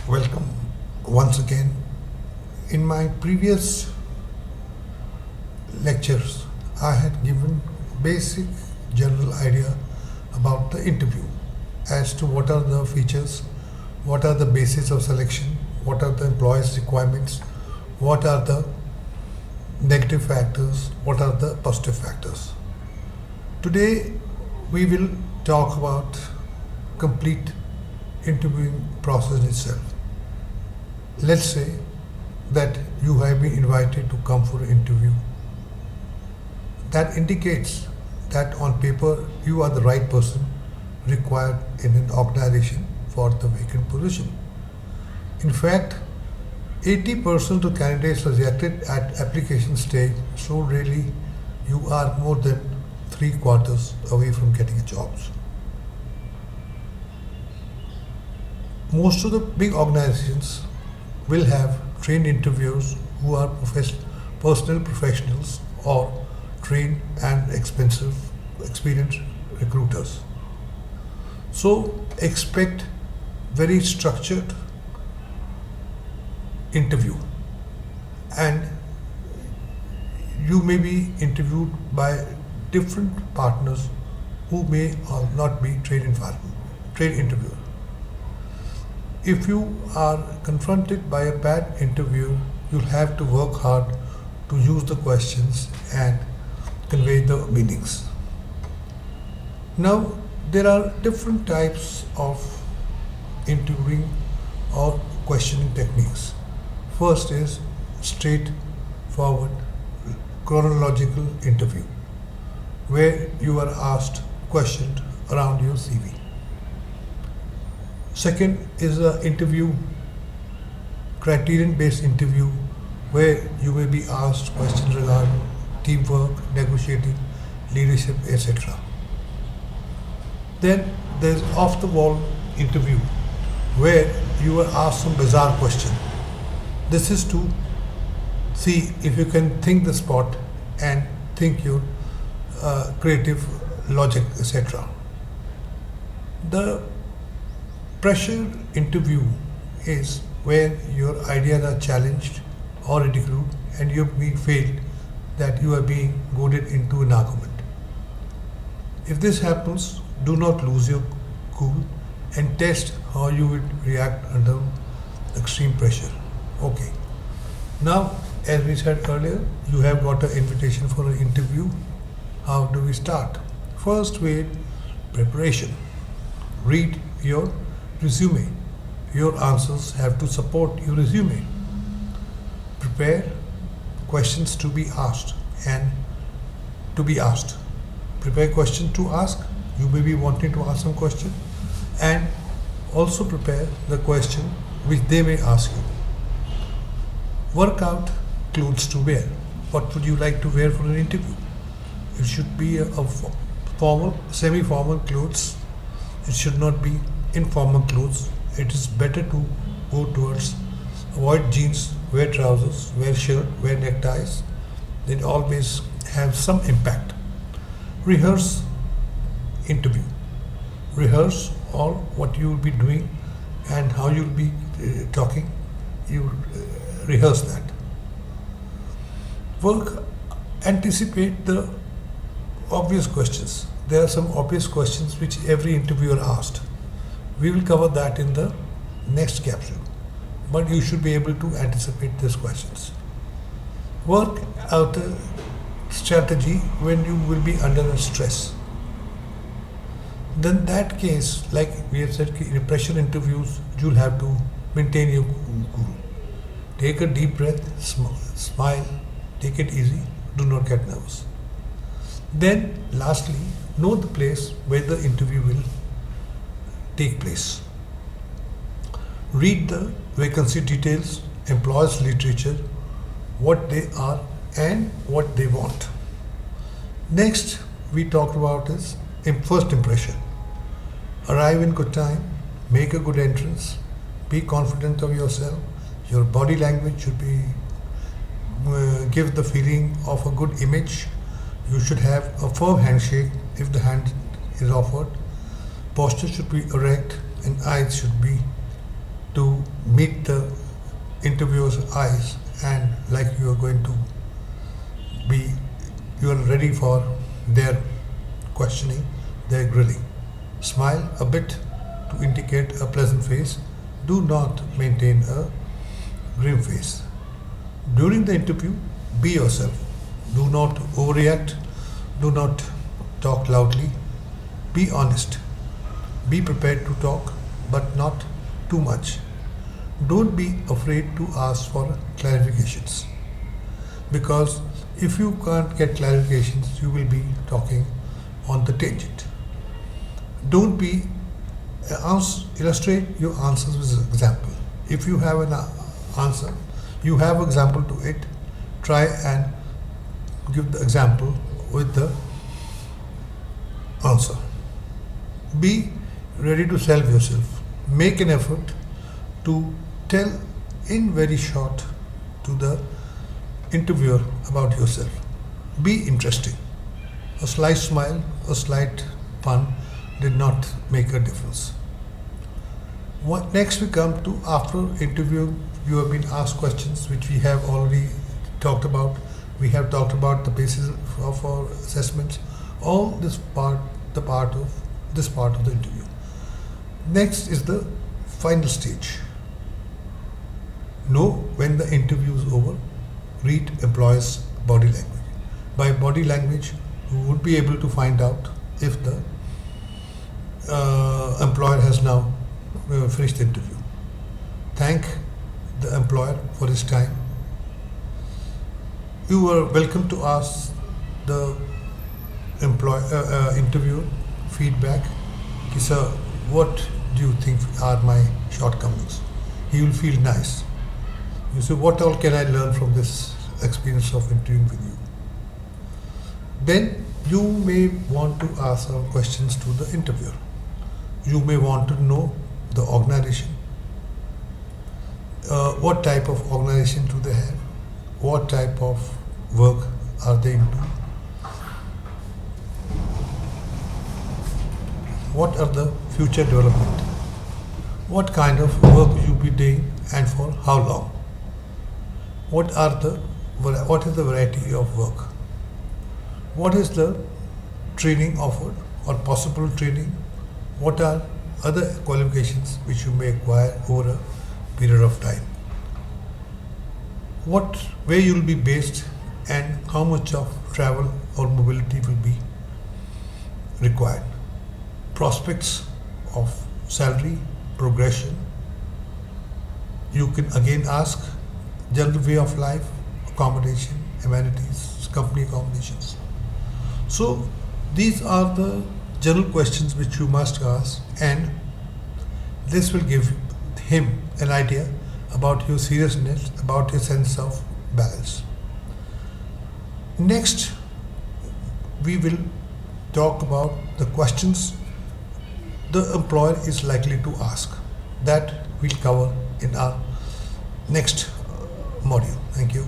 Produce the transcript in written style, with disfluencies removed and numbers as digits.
Welcome once again. In my previous lectures, I had given basic general idea about the interview as to what are the features, what are the basis of selection, what are the employees' requirements, what are the negative factors, what are the positive factors. Today we will talk about complete interviewing process itself. Let's say that you have been invited to come for an interview. That indicates that on paper you are the right person required in an organization for the vacant position. In fact, 80% of candidates rejected at application stage, so really you are more than 3/4 away from getting a job. Most of the big organizations will have trained interviewers who are personal professionals or trained and experienced recruiters. So expect very structured interview, and you may be interviewed by different partners who may or not be trained interviewer. If you are confronted by a bad interview, you'll have to work hard to use the questions and convey the meanings. Now, there are different types of interviewing or questioning techniques. First is straightforward chronological interview, where you are asked questions around your CV. Second is an interview, criterion-based interview, where you may be asked questions regarding teamwork, negotiating, leadership, etc. Then there's off-the-wall interview, where you are asked some bizarre question. This is to see if you can think the spot and think your creative logic, etc. The pressure interview is where your ideas are challenged or ridiculed and you have been failed, that you are being goaded into an argument. If this happens, do not lose your cool and test how you would react under extreme pressure. Okay. Now, as we said earlier, you have got an invitation for an interview. How do we start? First way, preparation. Read your resume. Your answers have to support your resume. Prepare questions to be asked and to be asked. Prepare questions to ask. You may be wanting to ask some question, and also prepare the question which they may ask you. Work out clothes to wear. What would you like to wear for an interview? It should be a formal, semi-formal clothes. It should not be informal clothes. It is better to go towards avoid jeans, wear trousers, wear shirt, wear neckties. They always have some impact. Rehearse interview. Rehearse all what you will be doing and how you will be talking. You rehearse that. Anticipate the obvious questions. There are some obvious questions which every interviewer asked. We will cover that in the next capsule, but you should be able to anticipate these questions. Work out a strategy when you will be under a stress. Then that case, like we have said, in pressure interviews, you'll have to maintain your cool. Take a deep breath, smile, take it easy, do not get nervous. Then lastly, know the place where the interview will take place. Read the vacancy details, employers' literature, what they are and what they want. Next, we talked about is first impression. Arrive in good time, make a good entrance, be confident of yourself. Your body language should be give the feeling of a good image. You should have a firm handshake if the hand is offered. Posture should be erect and eyes should be to meet the interviewer's eyes and like you are going to be, you are ready for their questioning, their grilling. Smile a bit to indicate a pleasant face. Do not maintain a grim face. During the interview, be yourself. Do not overreact. Do not talk loudly. Be honest. Be prepared to talk, but not too much. Don't be afraid to ask for clarifications, because if you can't get clarifications, you will be talking on the tangent. Don't be illustrate your answers with example. If you have an answer, you have example to it. Try and give the example with the answer. Be ready to sell yourself. Make an effort to tell in very short to the interviewer about yourself. Be interesting. A slight smile, a slight pun did not make a difference. Next we come to after interview, you have been asked questions which we have already talked about. We have talked about the basis of our assessments. All this part of the interview. Next is the final stage. Know when the interview is over. Read employer's body language. By body language, you would be able to find out if the employer has now finished the interview. Thank the employer for his time. You are welcome to ask the interviewer feedback. Sir, what do you think are my shortcomings? He will feel nice. You say, what all can I learn from this experience of interviewing with you? Then you may want to ask some questions to the interviewer. You may want to know the organization. What type of organization do they have? What type of work are they into? What are the future development? What kind of work you will be doing and for how long? What is the variety of work? What is the training offered or possible training? What are other qualifications which you may acquire over a period of time? Where you will be based and how much of travel or mobility will be required? Prospects of salary, progression. You can again ask general way of life, accommodation, amenities, company accommodations. So these are the general questions which you must ask, and this will give him an idea about your seriousness, about your sense of balance. Next, we will talk about the questions the employer is likely to ask. That we'll cover in our next module. Thank you.